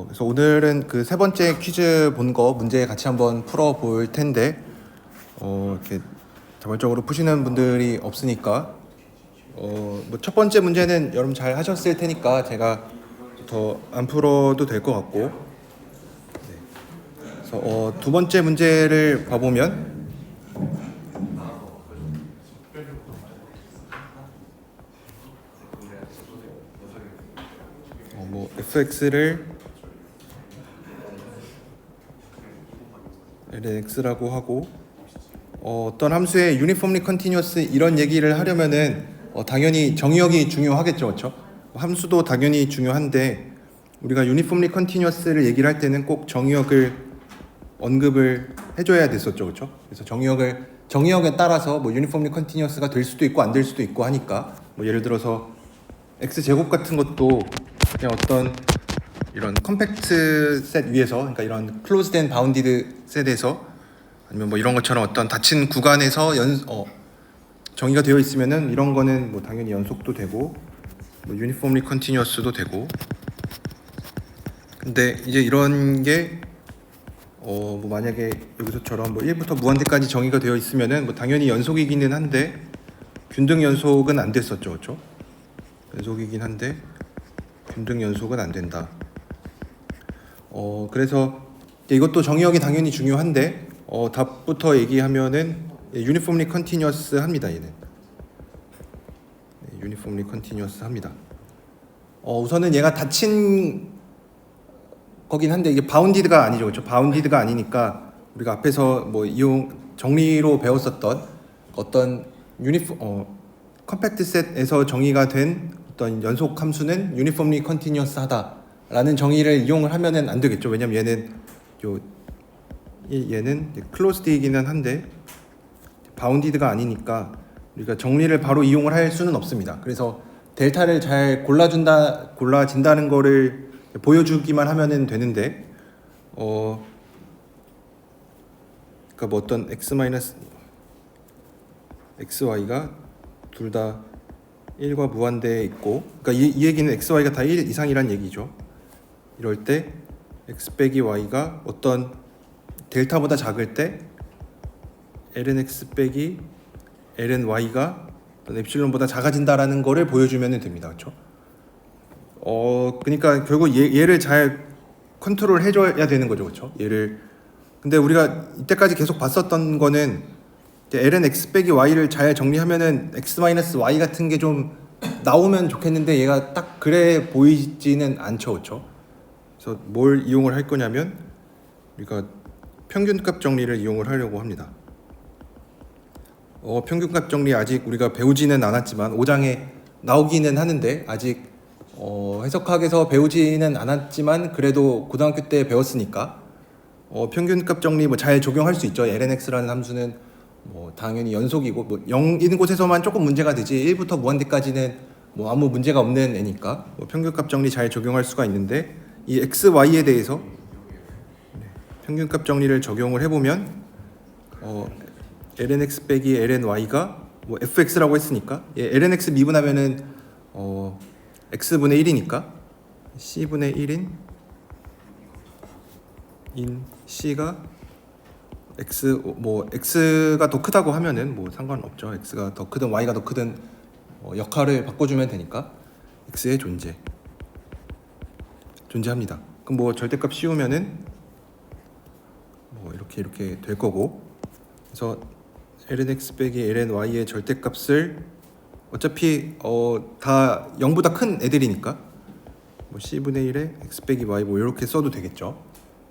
그래서 오늘은 그 세 번째 퀴즈 본 거 문제 같이 한번 풀어 볼 텐데, 이렇게 자발적으로 푸시는 분들이 없으니까, 뭐 첫 번째 문제는 여러분 잘 하셨을 테니까 제가 더 안 풀어도 될 것 같고, 그래서 두 번째 문제를 봐보면, 뭐 fx를 lnx라고 하고, 어떤 함수의 uniformly continuous 이런 얘기를 하려면은 당연히 정의역이 중요하겠죠, 그렇죠? 함수도 당연히 중요한데 우리가 uniformly continuous를 얘기를 할 때는 꼭 정의역을 언급을 해줘야 됐었죠, 그렇죠? 그래서 정의역에 따라서 뭐 uniformly continuous가 될 수도 있고 안 될 수도 있고 하니까, 뭐 예를 들어서 x 제곱 같은 것도 그냥 어떤 이런 컴팩트 셋 위에서, 그러니까 이런 closed and bounded 셋에서, 아니면 뭐 이런 것처럼 어떤 닫힌 구간에서 정의가 되어 있으면은 이런 거는 뭐 당연히 연속도 되고 뭐 uniformly continuous도 되고. 근데 이제 이런 게 뭐 만약에 여기서처럼 뭐 1부터 무한대까지 정의가 되어 있으면은 뭐 당연히 연속이기는 한데 균등 연속은 안 됐었죠, 그렇죠? 연속이긴 한데 균등 연속은 안 된다. 그래서 이것도 정의역이 당연히 중요한데 답부터 얘기하면은 uniformly continuous 합니다. 얘는 uniformly continuous 합니다. 우선은 얘가 닫힌 거긴 한데 이게 바운디드가 아니죠, 그렇죠? 바운디드가 아니니까 우리가 앞에서 뭐 정리로 배웠었던 어떤 컴팩트 셋에서 정의가 된 어떤 연속 함수는 uniformly continuous 하다라는 정의를 이용을 하면은 안 되겠죠. 왜냐면 얘는 closed이기는 한데 바운디드가 아니니까 우리가 정리를 바로 이용을 할 수는 없습니다. 그래서 델타를 잘 골라진다는 거를 보여주기만 하면은 되는데, 그러니까 뭐 어떤 xy가 둘 다 1과 무한대에 있고, 그러니까 이 얘기는 xy가 다 1 이상이란 얘기죠. 이럴 때 x 빼기 y가 어떤 델타보다 작을 때 lnx 빼기 lny가 어떤 엡실론보다 작아진다라는 거를 보여주면 됩니다, 그렇죠? 그러니까 결국 얘를 잘 컨트롤 해줘야 되는 거죠, 그렇죠? 얘를. 근데 우리가 이때까지 계속 봤었던 거는 lnx 빼기 y를 잘 정리하면은 x-y 같은 게 좀 나오면 좋겠는데 얘가 딱 그래 보이지는 않죠, 그렇죠? 그래서 뭘 이용을 할 거냐면 우리가 평균값 정리를 이용을 하려고 합니다. 평균값 정리 아직 우리가 배우지는 않았지만 5장에 나오기는 하는데 아직 해석학에서 배우지는 않았지만 그래도 고등학교 때 배웠으니까 평균값 정리 뭐 잘 적용할 수 있죠. lnx라는 함수는 뭐 당연히 연속이고 뭐 0인 곳에서만 조금 문제가 되지 1부터 무한대까지는 뭐 아무 문제가 없는 애니까 뭐 평균값 정리 잘 적용할 수가 있는데, 이 x, y에 대해서 평균값 정리를 적용을 해보면 lnx 빼기 lny가 뭐 fx라고 했으니까 lnx 미분하면은 x분의 1이니까 c분의 1인 c가 x가 더 크다고 하면은 뭐 상관없죠. x가 더 크든 y가 더 크든 역할을 바꿔주면 되니까 x의 존재합니다. 그럼 뭐 절대값 씌우면은 뭐 이렇게 될 거고, 그래서 lnx 빼기 lny의 절대값을 어차피 다 0보다 큰 애들이니까 뭐 c분의 1에 x 빼기 y 뭐 이렇게 써도 되겠죠.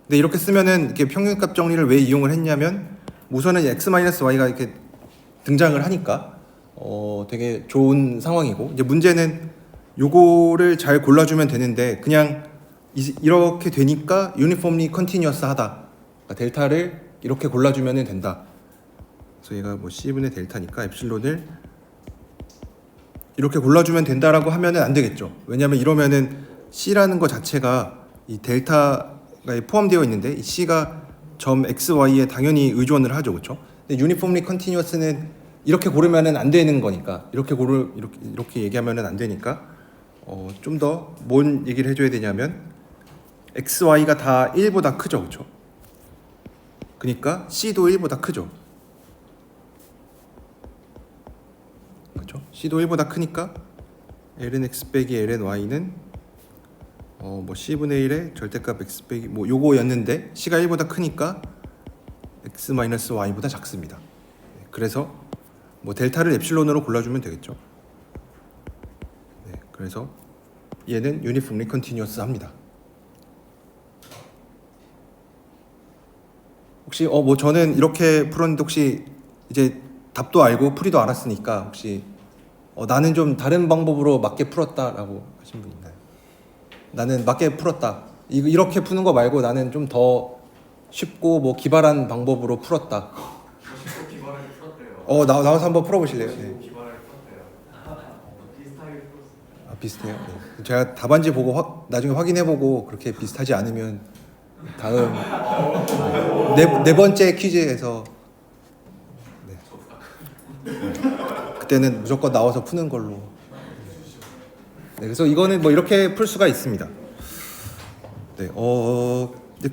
근데 이렇게 쓰면은 이렇게 평균값 정리를 왜 이용을 했냐면 우선은 x-y가 이렇게 등장을 하니까 되게 좋은 상황이고, 이제 문제는 요거를 잘 골라주면 되는데 그냥 이렇게 되니까 uniformly continuous 하다, 그러니까 델타를 이렇게 골라주면 된다. 그래서 얘가 뭐 c분의 델타니까 엡실론을 이렇게 골라주면 된다라고 하면은 안 되겠죠. 왜냐하면 이러면은 c라는 거 자체가 이 델타가 포함되어 있는데 이 c가 점 x, y에 당연히 의존을 하죠, 그렇죠? 근데 uniformly continuous는 이렇게 고르면은 안 되는 거니까 이렇게 얘기하면은 안 되니까 좀 더 뭔 얘기를 해줘야 되냐면 x, y가 다 1보다 크죠, 그렇죠? 그러니까 c도 1보다 크죠. 그렇죠? c도 1보다 크니까 ln x 빼기 ln y는 뭐 c분의 1의 절대값 x 빼기 뭐 요거였는데 c가 1보다 크니까 x 마이너스 y보다 작습니다. 그래서 뭐 델타를 엡실론으로 골라주면 되겠죠. 네, 그래서 얘는 유니폼리 컨티뉴어스 합니다. 혹시 뭐 저는 이렇게 풀었는데 혹시 이제 답도 알고 풀이도 알았으니까 혹시 나는 좀 다른 방법으로 맞게 풀었다라고 하신 분 있나요? 나는 맞게 풀었다. 이렇게 푸는 거 말고 나는 좀 더 쉽고 뭐 기발한 방법으로 풀었다. 쉽고 기발하게 풀었대요. 나와서 한번 풀어보실래요? 네. 기발하게 풀었대요. 비슷하게 풀었어요. 아, 비슷해요. 네. 제가 답안지 보고 나중에 확인해보고 그렇게 비슷하지 않으면 다음 네 번째 퀴즈에서 그때는 무조건 나와서 푸는 걸로. 네, 그래서 이거는 뭐 이렇게 풀 수가 있습니다. 네,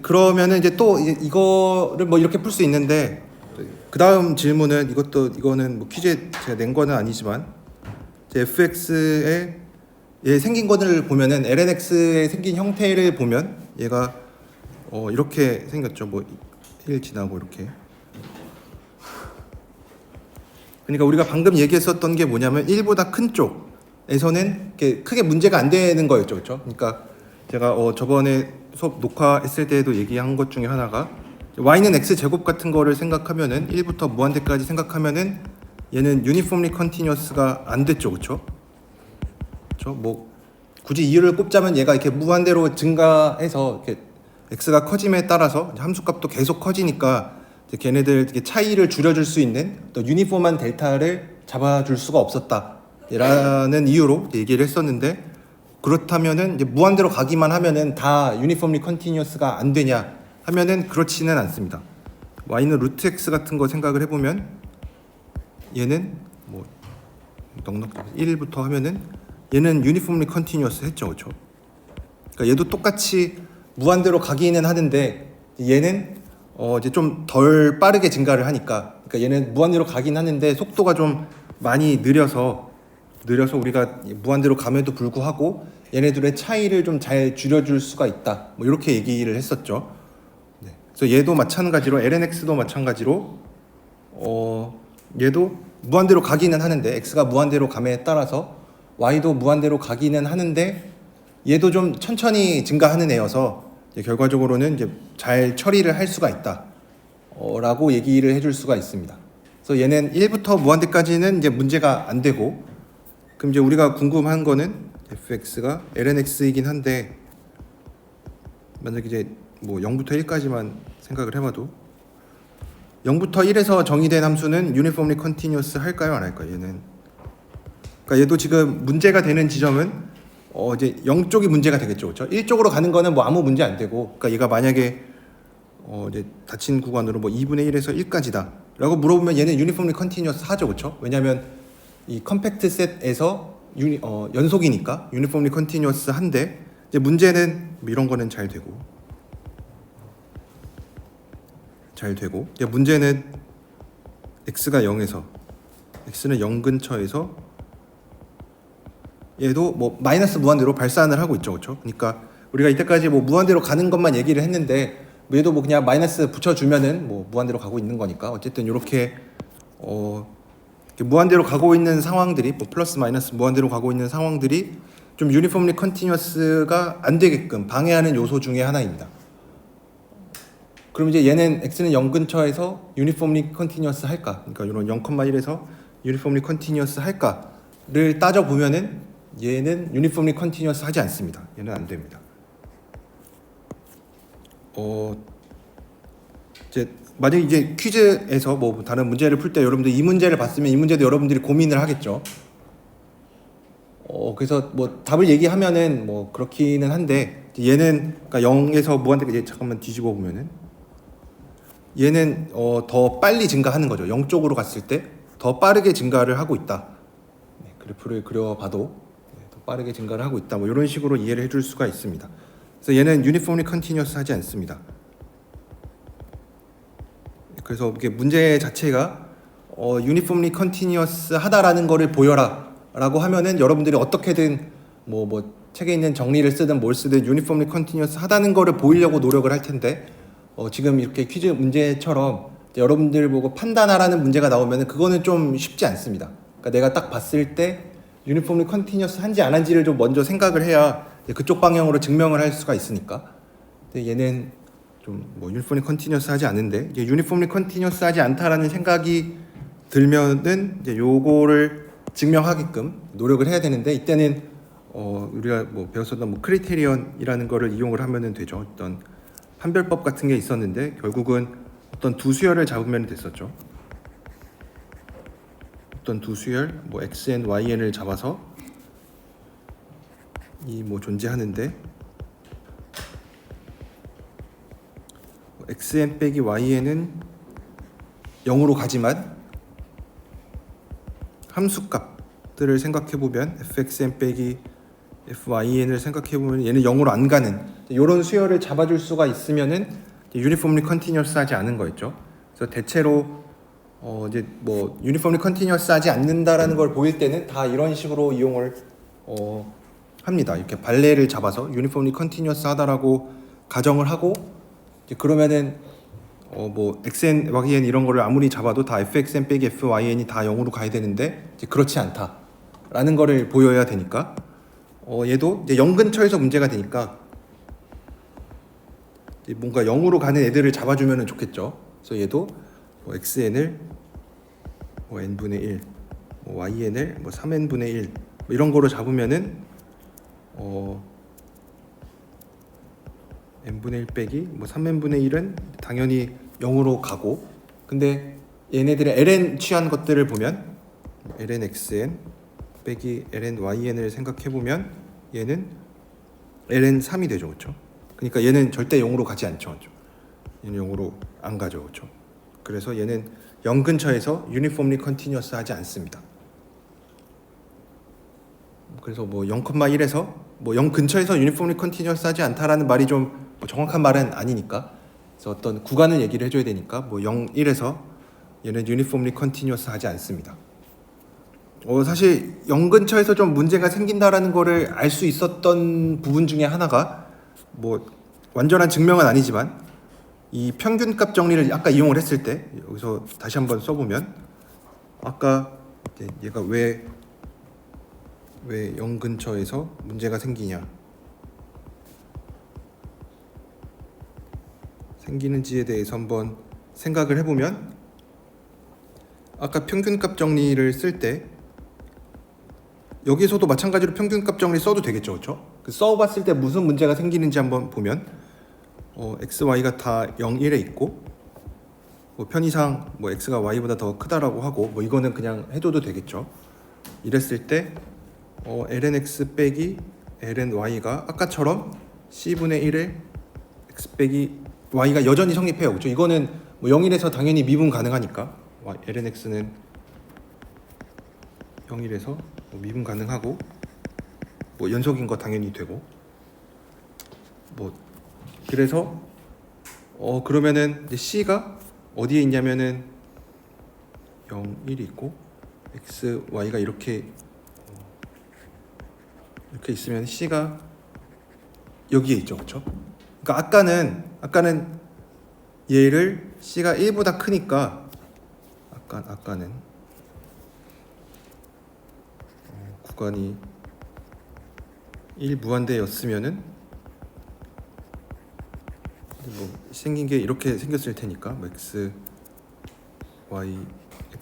그러면은 이제 또 이거를 뭐 이렇게 풀 수 있는데 그 다음 질문은 이거는 뭐 퀴즈에 제가 낸 거는 아니지만 제 fx에 얘 생긴 거를 보면은 lnx에 생긴 형태를 보면 얘가 이렇게 생겼죠. 뭐 1 지나고 이렇게. 그러니까 우리가 방금 얘기했었던 게 뭐냐면 1보다 큰 쪽에서는 크게 문제가 안 되는 거였죠, 그렇죠? 그러니까 제가 저번에 수업 녹화했을 때에도 얘기한 것 중에 하나가 y는 x 제곱 같은 거를 생각하면은 1부터 무한대까지 생각하면은 얘는 유니폼리 컨티뉴어스가 안 됐죠, 그렇죠? 그렇죠? 뭐 굳이 이유를 꼽자면 얘가 이렇게 무한대로 증가해서 이렇게 x가 커짐에 따라서 함수값도 계속 커지니까 걔네들 이렇게 차이를 줄여줄 수 있는 또 유니폼한 델타를 잡아줄 수가 없었다라는 이유로 얘기를 했었는데 그렇다면은 이제 무한대로 가기만 하면은 다 유니폼리 컨티뉴어스가 안 되냐 하면은 그렇지는 않습니다. y는 루트 x 같은 거 생각을 해보면 얘는 뭐 넉넉 1부터 하면은 얘는 유니폼리 컨티뉴어스 했죠, 그렇죠? 그러니까 얘도 똑같이 무한대로 가기는 하는데 얘는 이제 좀 덜 빠르게 증가를 하니까 그러니까 얘는 무한대로 가긴 하는데 속도가 좀 많이 느려서 우리가 무한대로 감에도 불구하고 얘네들의 차이를 좀 잘 줄여줄 수가 있다. 뭐 이렇게 얘기를 했었죠. 네. 그래서 얘도 마찬가지로 lnx도 마찬가지로 얘도 무한대로 가기는 하는데 x가 무한대로 감에 따라서 y도 무한대로 가기는 하는데 얘도 좀 천천히 증가하는 애여서 결과적으로는 이제 잘 처리를 할 수가 있다. 라고 얘기를 해줄 수가 있습니다. 그래서 얘는 1부터 무한대까지는 이제 문제가 안 되고, 그럼 이제 우리가 궁금한 거는 fx가 lnx이긴 한데, 만약 이제 뭐 0부터 1까지만 생각을 해봐도 0부터 1에서 정의된 함수는 유니폼리 컨티뉴어스 할까요, 안 할까요? 얘는. 그러니까 얘도 지금 문제가 되는 지점은 이제 0쪽이 문제가 되겠죠, 그렇죠? 1쪽으로 가는 거는 뭐 아무 문제 안 되고, 그러니까 얘가 만약에 이제 닫힌 구간으로 뭐 2분의 1에서 1까지다라고 물어보면 얘는 유니폼리 컨티뉴어스 하죠, 그렇죠? 왜냐하면 이 컴팩트 셋에서 연속이니까 유니폼리 컨티뉴어스 한데 이제 문제는 뭐 이런 거는 잘 되고 이제 문제는 x가 0에서 x는 0 근처에서 얘도 뭐 마이너스 무한대로 발산을 하고 있죠, 그렇죠? 그러니까 우리가 이때까지 뭐 무한대로 가는 것만 얘기를 했는데 얘도 뭐 그냥 마이너스 붙여주면은 뭐 무한대로 가고 있는 거니까 어쨌든 이렇게 무한대로 가고 있는 상황들이 뭐 플러스 마이너스 무한대로 가고 있는 상황들이 좀 유니폼리 컨티뉴어스가 안 되게끔 방해하는 요소 중에 하나입니다. 그럼 이제 얘는 x는 0 근처에서 유니폼리 컨티뉴어스 할까? 그러니까 이런 0,1에서 유니폼리 컨티뉴어스 할까를 따져 보면은 얘는 유니폼리 컨티뉴어스 하지 않습니다. 얘는 안 됩니다. 이제 만약 이제 퀴즈에서 뭐 다른 문제를 풀 때 여러분들 이 문제를 봤으면 이 문제도 여러분들이 고민을 하겠죠. 그래서 뭐 답을 얘기하면은 뭐 그렇기는 한데 얘는 그러니까 0에서 무한대까지 이제 잠깐만 뒤집어 보면은 얘는 더 빨리 증가하는 거죠. 0 쪽으로 갔을 때 더 빠르게 증가를 하고 있다. 그래프를 그려봐도 더 빠르게 증가를 하고 있다. 뭐 이런 식으로 이해를 해줄 수가 있습니다. 그래서 얘는 유니폼리 컨티뉴어스 하지 않습니다. 그래서 이게 문제 자체가 유니폼리 컨티뉴어스 하다라는 거를 보여라 라고 하면은 여러분들이 어떻게든 뭐 책에 있는 정리를 쓰든 뭘 쓰든 유니폼리 컨티뉴어스 하다는 거를 보이려고 노력을 할 텐데 지금 이렇게 퀴즈 문제처럼 여러분들 보고 판단하라는 문제가 나오면은 그거는 좀 쉽지 않습니다. 그러니까 내가 딱 봤을 때 유니폼리 컨티뉴어스 한지 안 한지를 좀 먼저 생각을 해야 그쪽 방향으로 증명을 할 수가 있으니까. 근데 얘는 좀 뭐 유니폼리 컨티뉴어스 하지 않는데 이게 유니폼리 컨티뉴어스 하지 않다라는 생각이 들면은 이제 요거를 증명하게끔 노력을 해야 되는데 이때는 우리가 뭐 배웠었던 뭐 크리테리언이라는 거를 이용을 하면은 되죠. 어떤 판별법 같은 게 있었는데 결국은 어떤 두 수열을 잡으면 됐었죠. 어떤 두 수열 뭐 xn, yn을 잡아서 이 뭐 존재하는데 xn 빼기 yn은 0으로 가지만 함수값들을 생각해보면 fxn 빼기 fyn을 생각해보면 얘는 0으로 안 가는 이런 수열을 잡아줄 수가 있으면은 유니폼리 컨티뉴어스 하지 않은 거였죠. 그래서 대체로 이제 뭐 유니폼리 컨티뉴어스 하지 않는다라는 걸 보일 때는 다 이런 식으로 이용을 합니다. 이렇게 발레를 잡아서 유니폼리 컨티뉴어스 하다라고 가정을 하고 이제 그러면은 뭐 xn, yn 이런 거를 아무리 잡아도 다 fxn 빼기 fyn이 다 0으로 가야 되는데 이제 그렇지 않다라는 거를 보여야 되니까 얘도 이제 0 근처에서 문제가 되니까 이제 뭔가 0으로 가는 애들을 잡아주면 좋겠죠. 그래서 얘도 뭐 xn을 뭐 n분의 1, 뭐 yn을 뭐 3n분의 1 뭐 이런 거로 잡으면은 n분의 1 빼기 뭐 3n분의 1은 당연히 0으로 가고 근데 얘네들의 ln 취한 것들을 보면 ln xn 빼기 ln yn을 생각해보면 얘는 ln 3이 되죠. 그렇죠? 그러니까 얘는 절대 0으로 가지 않죠. 그렇죠? 얘는 0으로 안 가죠. 그렇죠? 그래서 얘는 0 근처에서 유니폼리 컨티뉴어스 하지 않습니다. 그래서 뭐 0,1에서 뭐 0 근처에서 유니폼리 컨티뉴어스 하지 않다라는 말이 좀 뭐 정확한 말은 아니니까 그래서 어떤 구간을 얘기를 해줘야 되니까 뭐 0, 1에서 얘는 유니폼리 컨티뉴어스 하지 않습니다. 사실 0 근처에서 좀 문제가 생긴다라는 거를 알 수 있었던 부분 중에 하나가 뭐 완전한 증명은 아니지만 이 평균값 정리를 아까 이용을 했을 때 여기서 다시 한번 써보면 아까 얘가 왜 0 근처에서 문제가 생기는지에 대해서 한번 생각을 해보면 아까 평균값 정리를 쓸 때 여기서도 마찬가지로 평균값 정리 써도 되겠죠. 그렇죠? 써봤을 때 무슨 문제가 생기는지 한번 보면 x, y가 다 0, 1에 있고 뭐 편의상 뭐 x가 y보다 더 크다라고 하고 뭐 이거는 그냥 해줘도 되겠죠. 이랬을 때 ln x 빼기 ln y가 아까처럼 c분의 1에 x 빼기 y가 여전히 성립해요. 그렇죠? 이거는 뭐 0일에서 당연히 미분 가능하니까 ln x는 0일에서 뭐 미분 가능하고 뭐 연속인 거 당연히 되고 뭐 그래서 그러면은 이제 c가 어디에 있냐면은 0, 1이 있고 x, y가 이렇게 있으면 c가 여기에 있죠. 그렇죠? 그러니까 아까는 얘를 c가 1보다 크니까 아까는 구간이 1 무한대였으면은 뭐 생긴 게 이렇게 생겼을 테니까 뭐 x, y,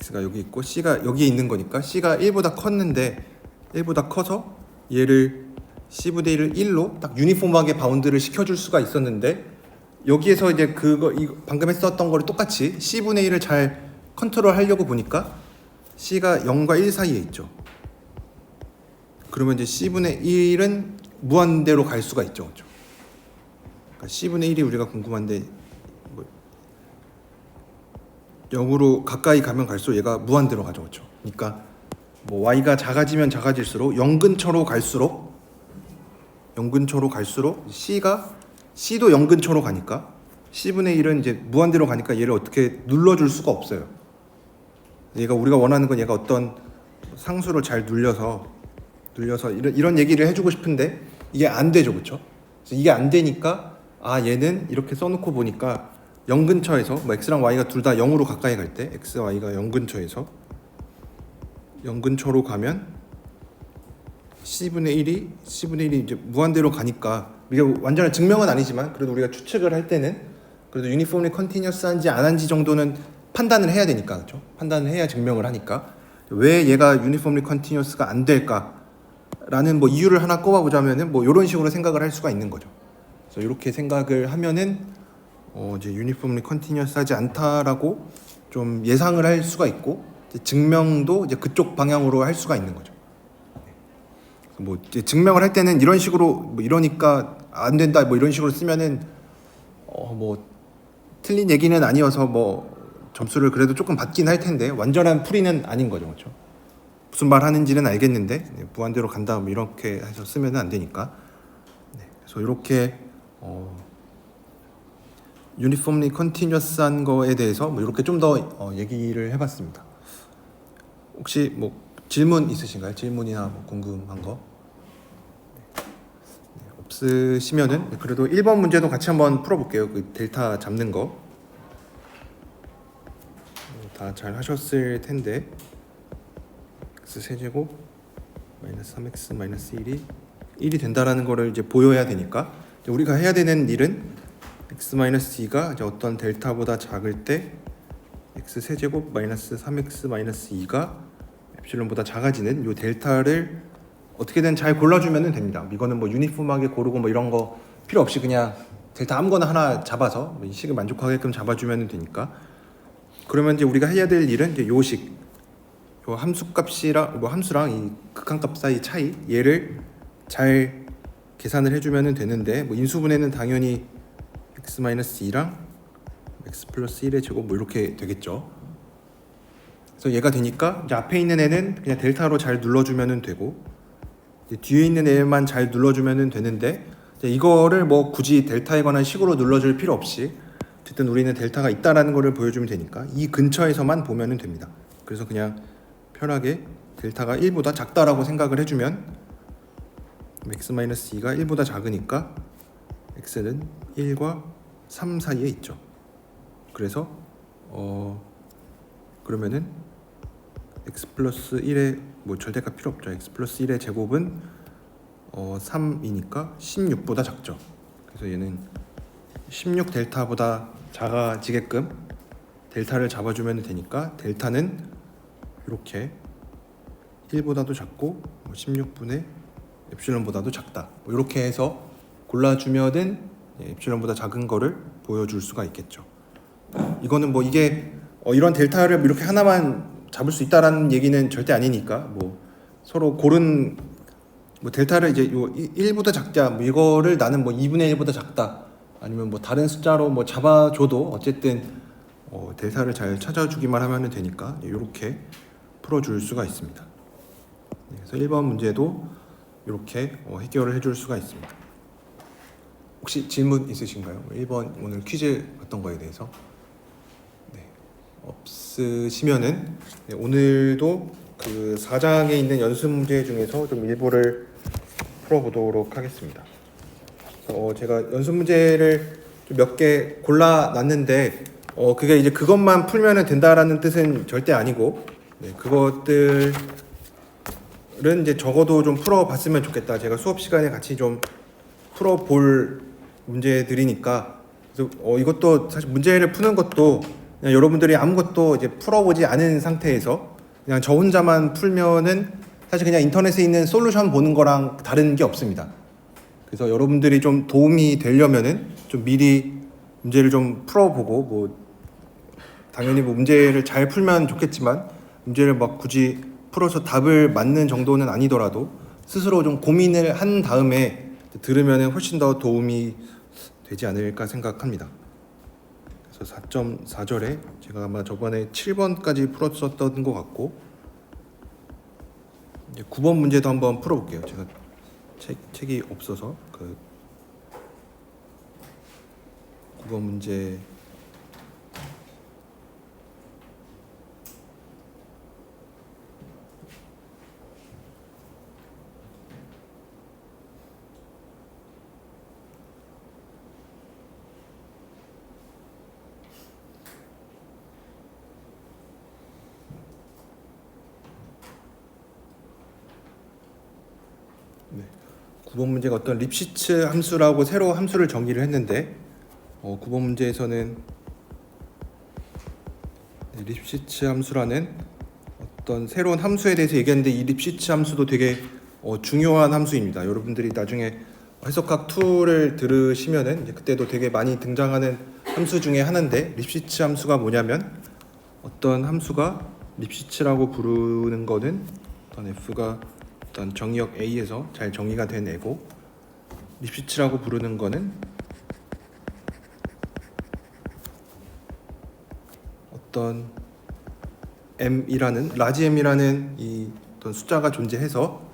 x가 여기 있고 c가 여기에 있는 거니까 c가 1보다 컸는데 1보다 커서 얘를 c분의 1을 1로 딱 유니폼하게 바운드를 시켜줄 수가 있었는데 여기에서 이제 방금 했었던 거를 똑같이 c분의 1을 잘 컨트롤 하려고 보니까 c가 0과 1 사이에 있죠. 그러면 이제 c분의 1은 무한대로 갈 수가 있죠. 그렇죠? 그러니까 c분의 1이 우리가 궁금한데 뭐 0으로 가까이 가면 갈수록 얘가 무한대로 가죠. 그렇죠? 그러니까 뭐 y가 작아지면 작아질수록 0 근처로 갈수록 0 근처로 갈수록 C도 0 근처로 가니까 C분의 1은 이제 무한대로 가니까 얘를 어떻게 눌러줄 수가 없어요. 우리가 원하는 건 얘가 어떤 상수를 잘 눌려서 이런 얘기를 해주고 싶은데 이게 안 되죠, 그렇죠? 이게 안 되니까 얘는 이렇게 써놓고 보니까 0 근처에서 뭐 x랑 y가 둘 다 0으로 가까이 갈 때 x, y가 0 근처에서 0 근처로 가면 c분의 1이 이제 무한대로 가니까 이게 완전한 증명은 아니지만 그래도 우리가 추측을 할 때는 그래도 유니폼리 컨티뉴어스한지 안 한지 정도는 판단을 해야 되니까, 그렇죠? 판단을 해야 증명을 하니까 왜 얘가 유니폼리 컨티뉴어스가 안 될까라는 뭐 이유를 하나 꼽아보자면은 뭐 이런 식으로 생각을 할 수가 있는 거죠. 그래서 이렇게 생각을 하면은 이제 유니폼리 컨티뉴어스하지 않다라고 좀 예상을 할 수가 있고 이제 증명도 이제 그쪽 방향으로 할 수가 있는 거죠. 뭐 이제 증명을 할 때는 이런 식으로 뭐 이러니까 안 된다 뭐 이런 식으로 쓰면은 뭐 틀린 얘기는 아니어서 뭐 점수를 그래도 조금 받긴 할 텐데 완전한 풀이는 아닌 거죠, 그렇죠? 무슨 말 하는지는 알겠는데 무한대로 간다 뭐 이렇게 해서 쓰면은 안 되니까. 그래서 이렇게 유니폼리 컨티뉴어스한 거에 대해서 뭐 이렇게 좀 더 얘기를 해봤습니다. 혹시 뭐 질문 있으신가요? 질문이나 뭐 궁금한 거? 없으시면은 그래도 1번 문제도 같이 한번 풀어볼게요. 그 델타 잡는 거 다 잘 하셨을 텐데 x 세제곱 마이너스 3x 마이너스 1이 된다라는 거를 이제 보여야 되니까 이제 우리가 해야 되는 일은 x 마이너스 2가 이제 어떤 델타보다 작을 때 x 세제곱 마이너스 3x 마이너스 2가 엡실론보다 작아지는 이 델타를 어떻게든 잘 골라주면 됩니다. 이거는 뭐 유니폼하게 고르고 뭐 이런 거 필요 없이 그냥 델타 아무거나 하나 잡아서 이 식을 만족하게끔 잡아주면 되니까. 그러면 이제 우리가 해야 될 일은 이제 요 함수값이랑 뭐 함수랑 이 극한값 사이 차이 얘를 잘 계산을 해주면 되는데 뭐 인수분해는 당연히 x-2랑 x 플러스 1의 제곱 뭐 이렇게 되겠죠. 그래서 얘가 되니까 이제 앞에 있는 애는 그냥 델타로 잘 눌러주면 되고 뒤에 있는 애만 잘 눌러주면 되는데 이거를 뭐 굳이 델타에 관한 식으로 눌러줄 필요 없이 어쨌든 우리는 델타가 있다라는 거를 보여주면 되니까 이 근처에서만 보면 됩니다. 그래서 그냥 편하게 델타가 1보다 작다라고 생각을 해주면 x-2가 1보다 작으니까 x는 1과 3 사이에 있죠. 그래서 그러면은 x 플러스 1의 뭐 절대값 필요 없죠. x 플러스 1의 제곱은 3이니까 16보다 작죠. 그래서 얘는 16 델타보다 작아지게끔 델타를 잡아주면 되니까 델타는 이렇게 1보다도 작고 16분의 엡실론보다도 작다. 뭐 이렇게 해서 골라주면은 엡실론보다 작은 거를 보여줄 수가 있겠죠. 이거는 뭐 이게 이런 델타를 이렇게 하나만 잡을 수 있다라는 얘기는 절대 아니니까 뭐 서로 고른 뭐 델타를 이제 요 1보다 작자 뭐 이거를 나는 뭐 2분의 1보다 작다 아니면 뭐 다른 숫자로 뭐 잡아줘도 어쨌든 델타를 잘 찾아주기만 하면 되니까 이렇게 풀어줄 수가 있습니다. 그래서 1번 문제도 이렇게 해결을 해줄 수가 있습니다. 혹시 질문 있으신가요? 1번 오늘 퀴즈 어떤 거에 대해서? 없으시면은 오늘도 그 4장에 있는 연습 문제 중에서 좀 일부를 풀어보도록 하겠습니다. 제가 연습 문제를 몇 개 골라놨는데 그게 이제 그것만 풀면 된다라는 뜻은 절대 아니고 그것들은 이제 적어도 좀 풀어봤으면 좋겠다. 제가 수업 시간에 같이 좀 풀어볼 문제들이니까 그래서 이것도 사실 문제를 푸는 것도 그냥 여러분들이 아무것도 이제 풀어보지 않은 상태에서 그냥 저 혼자만 풀면은 사실 그냥 인터넷에 있는 솔루션 보는 거랑 다른 게 없습니다. 그래서 여러분들이 좀 도움이 되려면은 좀 미리 문제를 좀 풀어보고 뭐 당연히 뭐 문제를 잘 풀면 좋겠지만 문제를 막 굳이 풀어서 답을 맞는 정도는 아니더라도 스스로 좀 고민을 한 다음에 들으면은 훨씬 더 도움이 되지 않을까 생각합니다. 그래서 4.4절에 제가 아마 저번에 7번까지 풀었었던 것 같고 이제 9번 문제도 한번 풀어볼게요. 제가 책이 없어서 그 9번 문제 네. 9번 문제가 어떤 립시츠 함수라고 새로 함수를 정의를 했는데 9번 문제에서는 립시츠 함수라는 어떤 새로운 함수에 대해서 얘기했는데 이 립시츠 함수도 되게 중요한 함수입니다. 여러분들이 나중에 해석학 2를 들으시면은 이제 그때도 되게 많이 등장하는 함수 중에 하나인데 립시츠 함수가 뭐냐면 어떤 함수가 립시츠라고 부르는 거는 어떤 f가 어떤 정의역 A에서 잘 정의가 된 애고 립시츠라고 부르는 거는 어떤 m이라는 라지 m이라는 이 어떤 숫자가 존재해서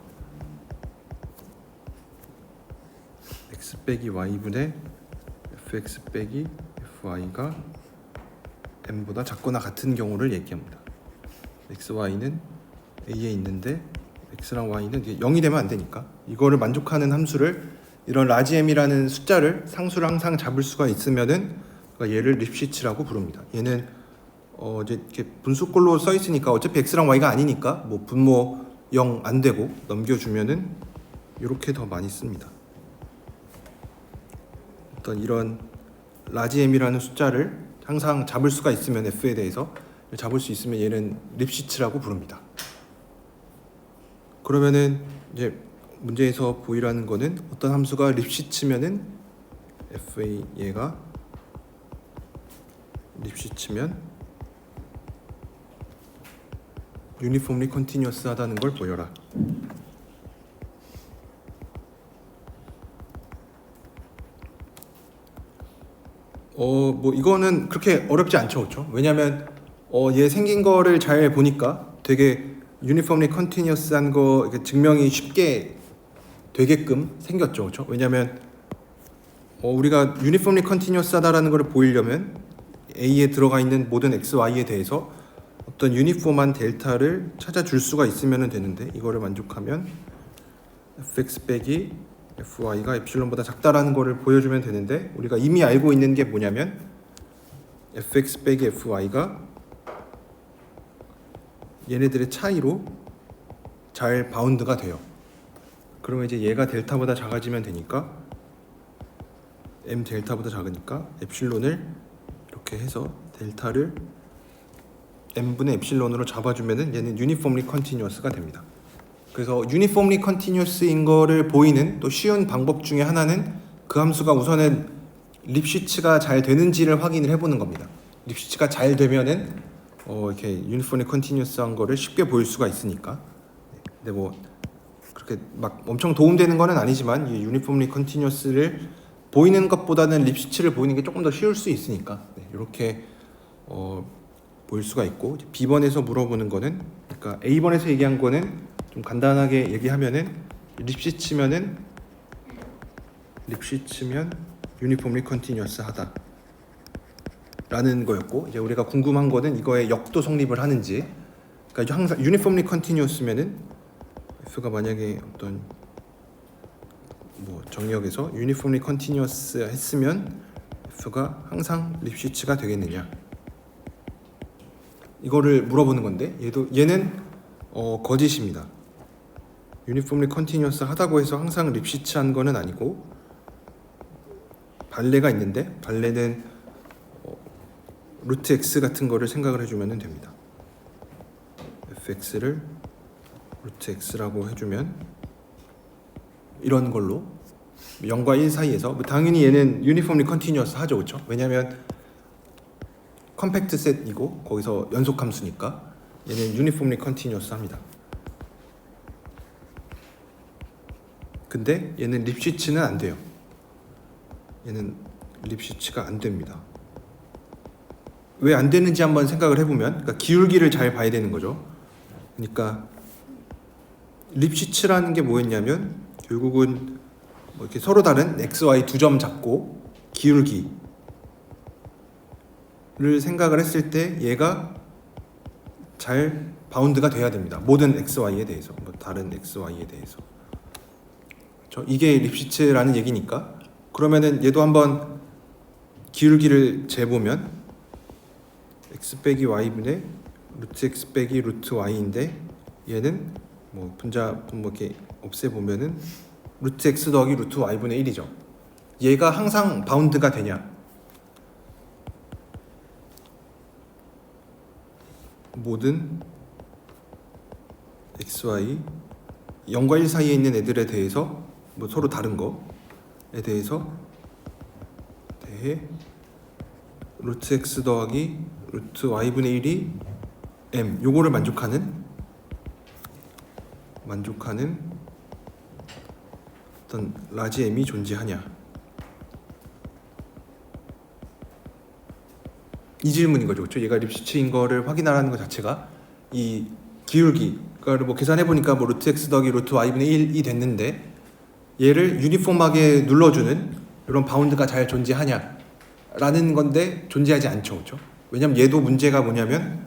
x 빼기 y분의 fx 빼기 fy가 m보다 작거나 같은 경우를 얘기합니다. x, y는 a에 있는데 x랑 y는 0이 되면 안 되니까 이거를 만족하는 함수를 이런 라지 m이라는 숫자를 상수를 항상 잡을 수가 있으면은 얘를 립시츠라고 부릅니다. 얘는 이제 이렇게 분수꼴로 써 있으니까 어차피 x랑 y가 아니니까 뭐 분모 0 안 되고 넘겨주면은 이렇게 더 많이 씁니다. 어떤 이런 라지 m이라는 숫자를 항상 잡을 수가 있으면 f에 대해서 잡을 수 있으면 얘는 립시츠라고 부릅니다. 그러면은 이제 문제에서 보이라는 거는 어떤 함수가 립시츠면은 f의 얘가 립시츠면 유니폼리 컨티뉴어스 하다는 걸 보여라. 뭐 이거는 그렇게 어렵지 않죠, 그렇죠? 왜냐면 얘 생긴 거를 잘 보니까 되게 유니폼리 컨티뉴어스한 거 증명이 쉽게 되게끔 생겼죠, 그렇죠? 왜냐면 우리가 유니폼리 컨티뉴어스하다라는 걸 보이려면 A에 들어가 있는 모든 x, y에 대해서 어떤 유니폼한 델타를 찾아줄 수가 있으면 되는데 이거를 만족하면 fx 빼기 fy가 에프실론보다 작다라는 거를 보여주면 되는데 우리가 이미 알고 있는 게 뭐냐면 fx 빼기 fy가 얘네들의 차이로 잘 바운드가 돼요. 그러면 이제 얘가 델타보다 작아지면 되니까 m 델타보다 작으니까 에프실론을 이렇게 해서 델타를 m분의 엡실론으로 잡아주면은 얘는 유니폼리 컨티뉴어스가 됩니다. 그래서 유니폼리 컨티뉴어스인 거를 보이는 또 쉬운 방법 중에 하나는 그 함수가 우선은 립시츠가 잘 되는지를 확인을 해보는 겁니다. 립시츠가 잘 되면은 이렇게 유니폼리 컨티뉴어스한 거를 쉽게 보일 수가 있으니까. 근데 뭐 그렇게 막 엄청 도움되는 거는 아니지만 이 유니폼리 컨티뉴어스를 보이는 것보다는 립시츠를 보이는 게 조금 더 쉬울 수 있으니까 이렇게 보일 수가 있고 B번에서 물어보는 거는 그러니까 A번에서 얘기한 거는 좀 간단하게 얘기하면은 립시츠면 유니폼리 컨티뉴어스 하다 라는 거였고 이제 우리가 궁금한 거는 이거의 역도 성립을 하는지 그러니까 항상 유니폼리 컨티뉴어스면은 F가 만약에 어떤 뭐 정의역에서 유니폼리 컨티뉴어스 했으면 F가 항상 립시츠가 되겠느냐 이거를 물어보는 건데 얘는 거짓입니다. 유니폼리 컨티뉴어스 하다고 해서 항상 립시츠한 거는 아니고 발레가 있는데 발레는 루트 x 같은 거를 생각을 해주면 됩니다. fx를 루트 x라고 해주면 이런 걸로 0과 1 사이에서 당연히 얘는 유니폼리 컨티뉴어스 하죠, 그렇죠? 왜냐하면 컴팩트 셋이고 거기서 연속 함수니까 얘는 유니폼리 컨티뉴어스 합니다. 근데 얘는 립시츠는 안 돼요. 얘는 립시츠가 안 됩니다. 왜 안 되는지 한번 생각을 해보면 그러니까 기울기를 잘 봐야 되는 거죠. 그러니까 립시츠라는 게 뭐였냐면 결국은 뭐 이렇게 서로 다른 x, y 두 점 잡고 기울기를 생각을 했을 때 얘가 잘 바운드가 돼야 됩니다. 모든 x, y에 대해서, 뭐 다른 x, y에 대해서. 그렇죠? 이게 립시츠라는 얘기니까. 그러면은 얘도 한번 기울기를 재보면 x 빼기 y분의 루트 x 빼기 루트 y인데 얘는 뭐 분자 뭐 이렇게 없애보면은 루트 x 더하기 루트 y분의 1이죠. 얘가 항상 바운드가 되냐? 모든 x, y 0과 1 사이에 있는 애들에 대해서 뭐 서로 다른 거에 대해서 대해 루트 x 더하기 루트 y분의 1이 m 요거를 만족하는 어떤 라지 m이 존재하냐 이 질문인 거죠. 그렇죠? 얘가 립시츠인 거를 확인하라는 것 자체가 이 기울기를 뭐 계산해 보니까 뭐 루트 x 더하기 루트 y분의 1이 됐는데 얘를 유니폼하게 눌러주는 이런 바운드가 잘 존재하냐 라는 건데 존재하지 않죠. 그렇죠? 왜냐면 얘도 문제가 뭐냐면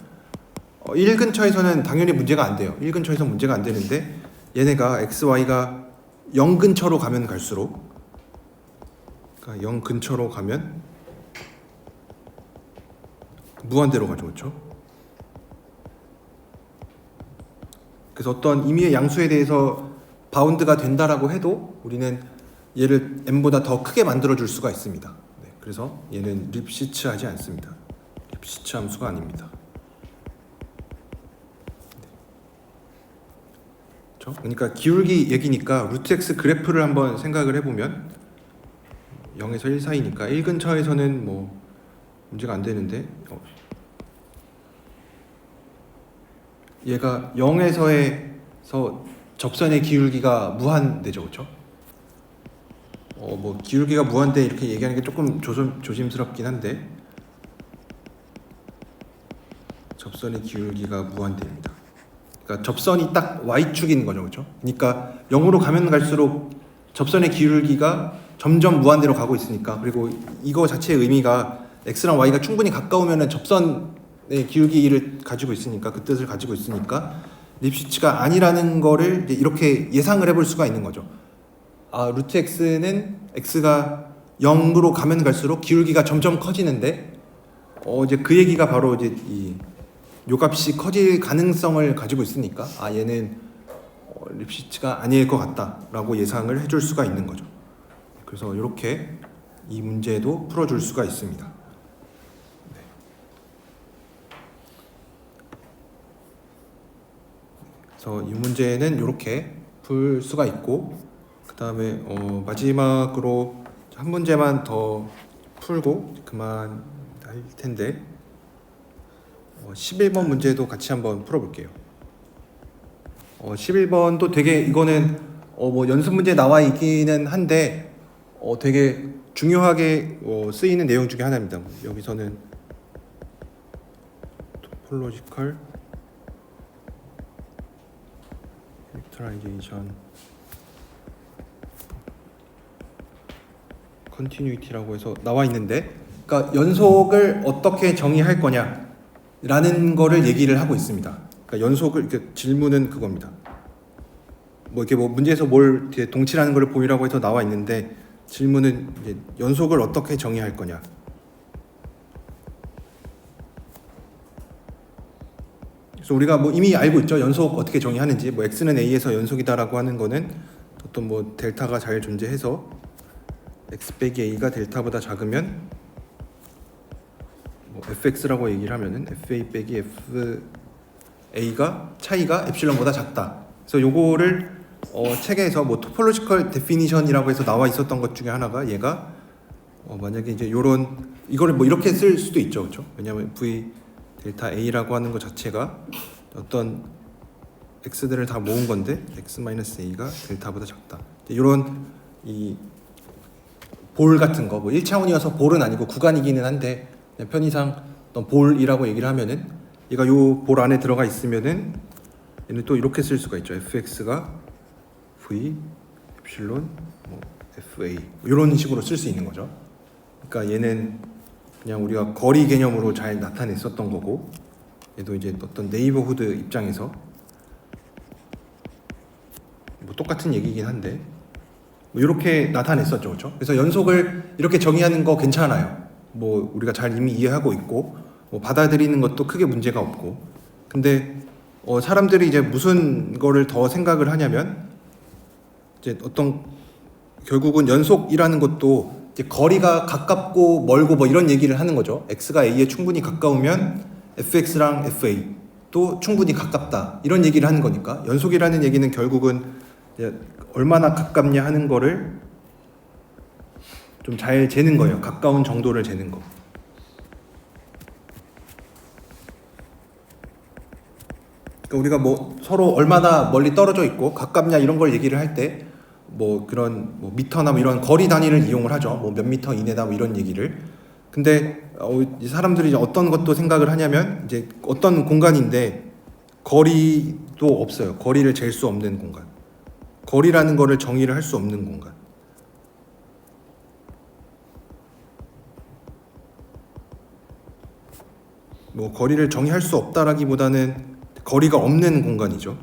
1 근처에서는 당연히 문제가 안 돼요. 1 근처에서 문제가 안 되는데 얘네가 x, y가 0 근처로 가면 갈수록 그러니까 0 근처로 가면 무한대로 가죠. 그렇죠? 그래서 어떤 임의의 양수에 대해서 바운드가 된다라고 해도 우리는 얘를 m보다 더 크게 만들어 줄 수가 있습니다. 네, 그래서 얘는 립시츠 하지 않습니다. 립시츠 함수가 아닙니다. 그렇죠? 그러니까 기울기 얘기니까 루트 x 그래프를 한번 생각을 해보면 0에서 1 사이니까 1 근처에서는 뭐 문제가 안 되는데 얘가 0에서에서 접선의 기울기가 무한대죠. 그렇죠? 뭐 기울기가 무한대 이렇게 얘기하는 게 조금 조심스럽긴 한데 접선의 기울기가 무한대입니다. 그러니까 접선이 딱 y축인 거죠. 그렇죠? 그러니까 0으로 가면 갈수록 접선의 기울기가 점점 무한대로 가고 있으니까 그리고 이거 자체의 의미가 x랑 y가 충분히 가까우면 접선의 기울기를 가지고 있으니까 그 뜻을 가지고 있으니까 립시츠가 아니라는 거를 이렇게 예상을 해볼 수가 있는 거죠. 아, 루트 x는 x가 0으로 가면 갈수록 기울기가 점점 커지는데 이제 그 얘기가 바로 이제 이 요값이 커질 가능성을 가지고 있으니까 아 얘는 립시츠가 아닐 것 같다라고 예상을 해줄 수가 있는 거죠. 그래서 이렇게 이 문제도 풀어줄 수가 있습니다. 네. 그래서 이 문제는 이렇게 풀 수가 있고 그 다음에 마지막으로 한 문제만 더 풀고 그만 할 텐데 11번 문제도 같이 한번 풀어볼게요. 11번도 되게 이거는 뭐 연습 문제 나와 있기는 한데 되게 중요하게 쓰이는 내용 중에 하나입니다. 여기서는 토폴로지컬 캐릭터라이제이션 컨티뉴이티라고 해서 나와 있는데 그러니까 연속을 어떻게 정의할 거냐라는 거를 얘기를 하고 있습니다. 그러니까 연속을 이렇게 질문은 그겁니다. 뭐 이렇게 뭐 문제에서 뭘 뒤에 동치라는 걸 보이라고 해서 나와 있는데 질문은 이제 연속을 어떻게 정의할 거냐. 그래서 우리가 뭐 이미 알고 있죠. 연속 어떻게 정의하는지. 뭐 x는 a에서 연속이다라고 하는 거는 어떤 뭐 델타가 잘 존재해서 x 빼기 a가 델타보다 작으면 뭐 fx라고 얘기를 하면은 fa 빼기 fa가 차이가 엡실론보다 작다. 그래서 요거를 책에서 뭐 토폴로지컬 데피니션이라고 해서 나와 있었던 것 중에 하나가 얘가 만약에 이제 요런 이거를 뭐 이렇게 쓸 수도 있죠. 그렇죠? 왜냐하면 v 델타 a라고 하는 것 자체가 어떤 x들을 다 모은 건데 x-a가 델타보다 작다. 이런 이 볼 같은 거 뭐 1차원이어서 볼은 아니고 구간이기는 한데 그냥 편의상 어떤 볼이라고 얘기를 하면은 얘가 요 볼 안에 들어가 있으면은 얘는 또 이렇게 쓸 수가 있죠. fx가 v 엡실론 뭐 FA 이런 식으로 쓸 수 있는 거죠. 그러니까 얘는 그냥 우리가 거리 개념으로 잘 나타냈었던 거고, 얘도 이제 어떤 네이버후드 입장에서 뭐 똑같은 얘기긴 한데 뭐 이렇게 나타냈었죠, 그렇죠? 그래서 연속을 이렇게 정의하는 거 괜찮아요. 뭐 우리가 잘 이미 이해하고 있고 뭐 받아들이는 것도 크게 문제가 없고. 근데 사람들이 이제 무슨 거를 더 생각을 하냐면 이제 어떤 결국은 연속이라는 것도 이제 거리가 가깝고 멀고 뭐 이런 얘기를 하는 거죠. x가 a에 충분히 가까우면 fx랑 fa도 충분히 가깝다 이런 얘기를 하는 거니까 연속이라는 얘기는 결국은 이제 얼마나 가깝냐 하는 거를 좀 잘 재는 거예요. 가까운 정도를 재는 거. 그러니까 우리가 뭐 서로 얼마나 멀리 떨어져 있고 가깝냐 이런 걸 얘기를 할 때 뭐 그런 뭐 미터나 뭐 이런 거리 단위를 이용을 하죠. 뭐 몇 미터 이내다 뭐 이런 얘기를. 근데 이 사람들이 이제 어떤 것도 생각을 하냐면 이제 어떤 공간인데 거리도 없어요. 거리를 잴 수 없는 공간. 거리라는 거를 정의를 할 수 없는 공간. 뭐 거리를 정의할 수 없다라기보다는 거리가 없는 공간이죠.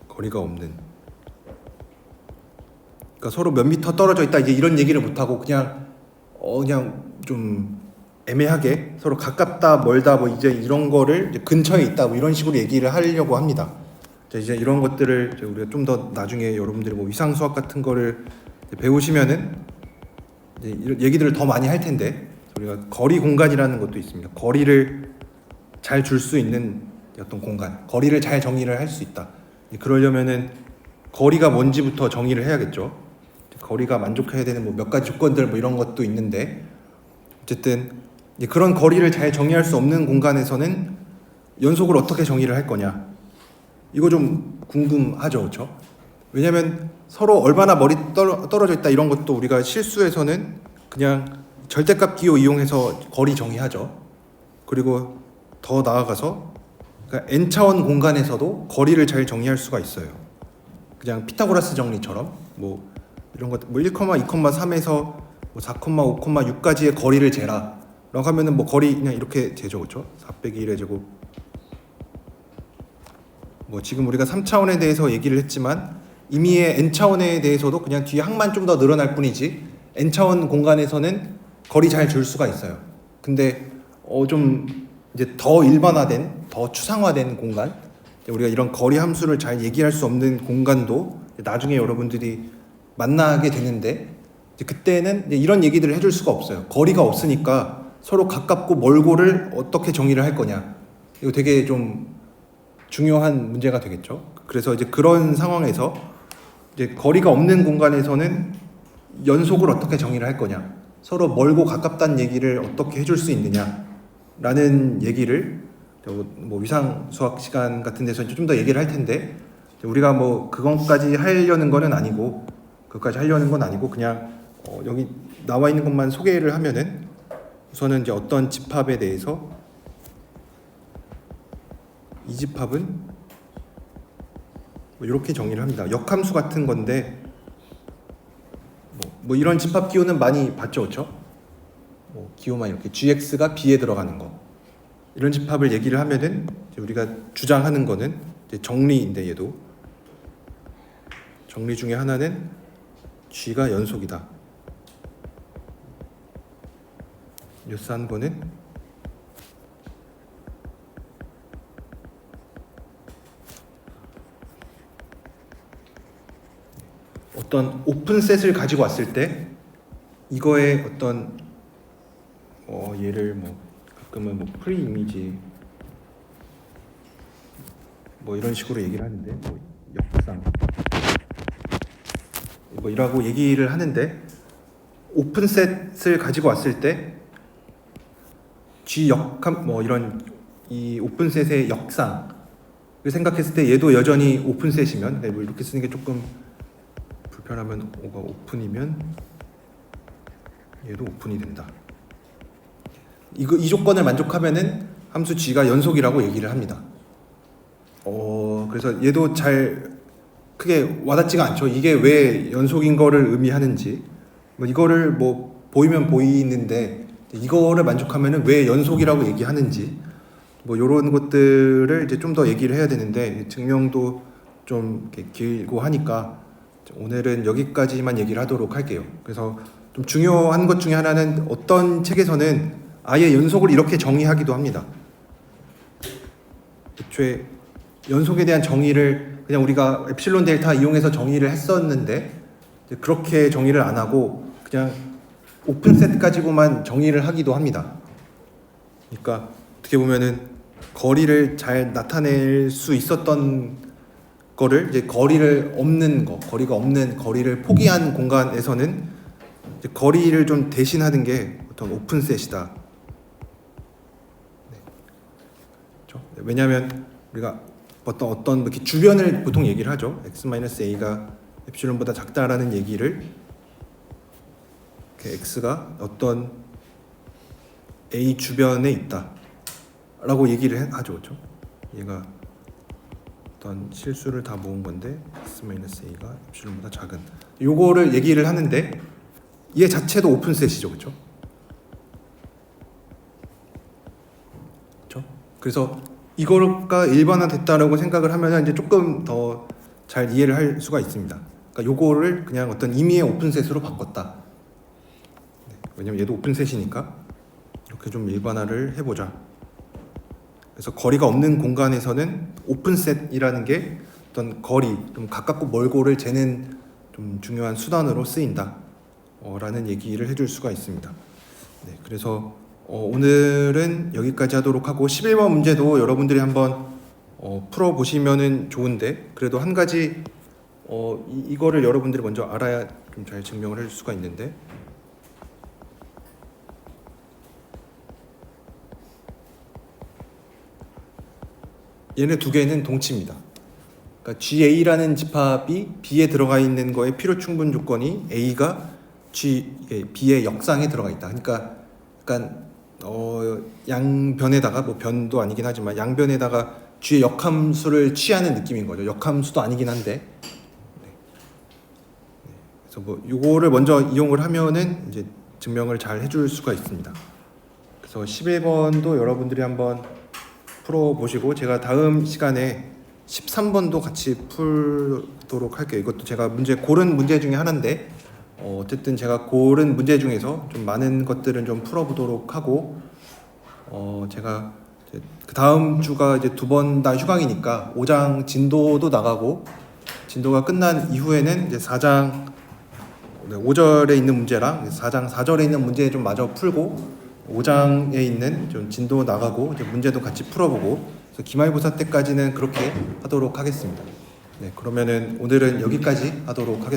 거리가 없는. 그러니까 서로 몇 미터 떨어져 있다 이제 이런 얘기를 못 하고 그냥 좀 애매하게 서로 가깝다 멀다 뭐 이제 이런 거를 이제 근처에 있다 뭐 이런 식으로 얘기를 하려고 합니다. 이제 이런 것들을 이제 우리가 좀 더 나중에 여러분들이 뭐 위상 수학 같은 거를 배우시면은 이제 이런 얘기들을 더 많이 할 텐데 우리가 거리 공간이라는 것도 있습니다. 거리를 잘 줄 수 있는 어떤 공간, 거리를 잘 정의를 할 수 있다. 그러려면은 거리가 뭔지부터 정의를 해야겠죠. 거리가 만족해야 되는 뭐 몇 가지 조건들 뭐 이런 것도 있는데 어쨌든 그런 거리를 잘 정의할 수 없는 공간에서는 연속을 어떻게 정의를 할 거냐 이거 좀 궁금하죠, 그렇죠? 왜냐하면 서로 얼마나 멀리 떨어져 있다 이런 것도 우리가 실수에서는 그냥 절대값 기호 이용해서 거리 정의하죠. 그리고 더 나아가서 그러니까 n차원 공간에서도 거리를 잘 정의할 수가 있어요. 그냥 피타고라스 정리처럼 뭐 이런 것, 뭐 1, 2,3에서 뭐 4, 5, 6까지의 거리를 재라. 라고 하면은 뭐 거리 그냥 이렇게 재죠, 그렇죠? 4 빼기 1의 제곱. 뭐 지금 우리가 3차원에 대해서 얘기를 했지만 이미의 n차원에 대해서도 그냥 뒤에 항만 좀 더 늘어날 뿐이지 n차원 공간에서는 거리 잘 줄 수가 있어요. 근데 좀 이제 더 일반화된, 더 추상화된 공간, 우리가 이런 거리 함수를 잘 얘기할 수 없는 공간도 나중에 여러분들이 만나게 되는데 이제 그때는 이제 이런 얘기들을 해줄 수가 없어요. 거리가 없으니까 서로 가깝고 멀고를 어떻게 정의를 할 거냐. 이거 되게 좀 중요한 문제가 되겠죠. 그래서 이제 그런 상황에서 이제 거리가 없는 공간에서는 연속을 어떻게 정의를 할 거냐, 서로 멀고 가깝다는 얘기를 어떻게 해줄 수 있느냐라는 얘기를 뭐 위상 수학 시간 같은 데서 좀 더 얘기를 할 텐데 우리가 뭐 그것까지 하려는 거는 아니고 그냥 여기 나와 있는 것만 소개를 하면은 우선은 이제 어떤 집합에 대해서 이 집합은 뭐 이렇게 정의를 합니다. 역함수 같은 건데 뭐 이런 집합 기호는 많이 봤죠, 그렇죠? 뭐 기호만 이렇게 gx가 b에 들어가는 거 이런 집합을 얘기를 하면은 이제 우리가 주장하는 거는 이제 정리인데 얘도 정리 중에 하나는 g가 연속이다. 뉴스한 거는 어떤 오픈셋을 가지고 왔을 때 이거의 어떤 얘를 뭐 가끔은 뭐 프리 이미지 뭐 이런 식으로 얘기를 하는데 뭐 역상 뭐 이라고 얘기를 하는데 오픈셋을 가지고 왔을 때 G 역함 뭐 이런 이 오픈셋의 역상을 생각했을 때 얘도 여전히 오픈셋이면 뭐 이렇게 쓰는 게 조금 불편하면 O가 오픈이면 얘도 오픈이 된다. 이 조건을 만족하면은 함수 G가 연속이라고 얘기를 합니다. 그래서 얘도 잘 크게 와닿지가 않죠. 이게 왜 연속인 거를 의미하는지. 뭐 이거를 뭐 보이면 보이는데 이거를 만족하면은 왜 연속이라고 얘기하는지. 뭐 이런 것들을 이제 좀 더 얘기를 해야 되는데 증명도 좀 이렇게 길고 하니까 오늘은 여기까지만 얘기를 하도록 할게요. 그래서 좀 중요한 것 중에 하나는 어떤 책에서는 아예 연속을 이렇게 정의하기도 합니다. 애초에 연속에 대한 정의를 그냥 우리가 엡실론 델타 이용해서 정의를 했었는데 이제 그렇게 정의를 안 하고 그냥 오픈셋 가지고만 정의를 하기도 합니다. 그러니까 어떻게 보면은 거리를 잘 나타낼 수 있었던 거를 이제 거리를 없는 거, 거리가 없는 거리를 포기한 공간에서는 이제 거리를 좀 대신하는 게 어떤 오픈셋이다. 네. 그렇죠? 왜냐하면 우리가 어떤 이렇게 주변을 보통 얘기를 하죠. x-a가 엡실론보다 작다라는 얘기를 x가 어떤 a 주변에 있다라고 얘기를 하죠, 그렇죠? 얘가 어떤 실수를 다 모은 건데 x-a가 엡실론보다 작은. 요거를 얘기를 하는데 얘 자체도 오픈셋이죠, 그렇죠? 그렇죠? 그래서 이거가 일반화됐다라고 생각을 하면 이제 조금 더 잘 이해를 할 수가 있습니다. 그러니까 요거를 그냥 어떤 임의의 오픈셋으로 바꿨다. 네, 왜냐면 얘도 오픈셋이니까 이렇게 좀 일반화를 해보자. 그래서 거리가 없는 공간에서는 오픈셋이라는 게 어떤 거리, 좀 가깝고 멀고를 재는 좀 중요한 수단으로 쓰인다. 라는 얘기를 해줄 수가 있습니다. 네, 그래서 오늘은 여기까지 하도록 하고 11번 문제도 여러분들이 한번 풀어보시면은 좋은데 그래도 한 가지 이거를 여러분들이 먼저 알아야 좀 잘 증명을 할 수가 있는데 얘네 두 개는 동치입니다. 그러니까 GA라는 집합이 B에 들어가 있는 거에 필요 충분 조건이 A가 B의 역상에 들어가 있다. 그러니까 약간 양변에다가 뭐 변도 아니긴 하지만 양변에다가 G의 역함수를 취하는 느낌인 거죠. 역함수도 아니긴 한데. 네. 그래서 뭐 요거를 먼저 이용을 하면은 이제 증명을 잘 해줄 수가 있습니다. 그래서 11번도 여러분들이 한번 풀어보시고 제가 다음 시간에 13번도 같이 풀도록 할게요. 이것도 제가 고른 문제 중에 하나인데 어쨌든 제가 고른 문제 중에서 좀 많은 것들은 좀 풀어보도록 하고 제가 그 다음 주가 이제 2번 다 휴강이니까 5장 진도도 나가고 진도가 끝난 이후에는 이제 4장 5절에 있는 문제랑 4장 4절에 있는 문제 좀 마저 풀고 5장에 있는 좀 진도 나가고 이제 문제도 같이 풀어보고 그래서 기말고사 때까지는 그렇게 하도록 하겠습니다. 네, 그러면은 오늘은 여기까지 하도록 하겠습니다.